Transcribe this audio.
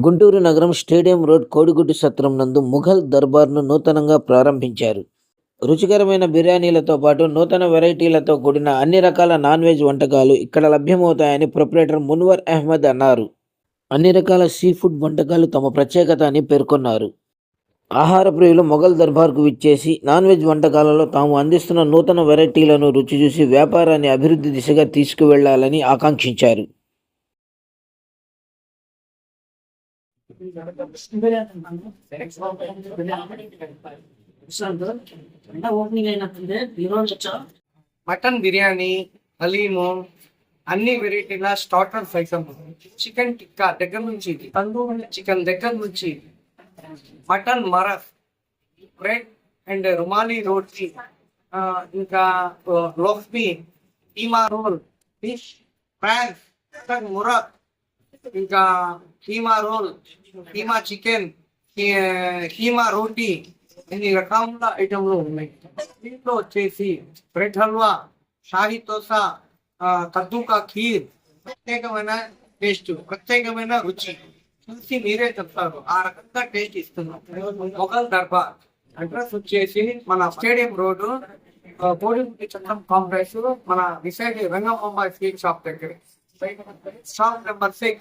గుంటూరు నగరం stadium road కోడిగుడ్డు సత్రం నందు ముఘల్ దర్బార్ను నూతనంగా ప్రారంభించారు. రుచికరమైన బిర్యానీలతో పాటు నూతన వెరైటీలతో కూడిన అన్ని రకాల నాన్ వెజ్ వంటకాలు ఇక్కడ లభ్యమవుతాయని ప్రొప్రైటర్ మున్వర్ అహ్మద్ అన్నారు. అన్ని రకాల సీ ఫుడ్ వంటకాలు తమ ప్రత్యేకత అని పేర్కొన్నారు. ఆహార ప్రియులు మొఘల్ దర్బార్కు విచ్చేసి నాన్ వెజ్ వంటకాలలో తాము అందిస్తున్న నూతన వెరైటీలను రుచి చూసి వ్యాపారాన్ని అభివృద్ధి దిశగా తీసుకువెళ్లాలని ఆకాంక్షించారు. ఓపెనింగ్ అయినట్టుంది ఈరోజు మటన్ బిర్యానీ, హలీము, అన్ని వెరైటీల స్టార్టర్స్ ఐటమ్, చికెన్ టిక్కా దగ్గర నుంచి, తందూరి చికెన్ దగ్గర నుంచి, మటన్ మరఫ్, బ్రెడ్ అండ్ రుమాలి రోటీ, ఇంకా లోఫ్బీ, కీమా రోల్, ఫిష్, ప్రాన్స్, మురక్, ఇంకా కీమా రోల్, కీమా చికెన్, కీమా రోటీ, ఇన్ని రకాల ఐటమ్లు ఉన్నాయి. దీంట్లో వచ్చేసి బ్రెడ్ హల్వా, షాహీ తోసా, కద్దుకా ఖీర్, ప్రత్యేకమైన టేస్ట్, ప్రత్యేకమైన రుచి చూసి మీరే చెప్తారు. ఆ రకంగా టేస్ట్ ఇస్తున్నాం. మొఘల్ దర్బార్ అడ్రస్ వచ్చేసి మన స్టేడియం రోడ్డు, కోడిగుడ్డు చట్టం కాంప్లెక్స్, మన విశాఖ రంగమ్మ స్వీట్ షాప్ దగ్గర, షాప్ నెంబర్ 6.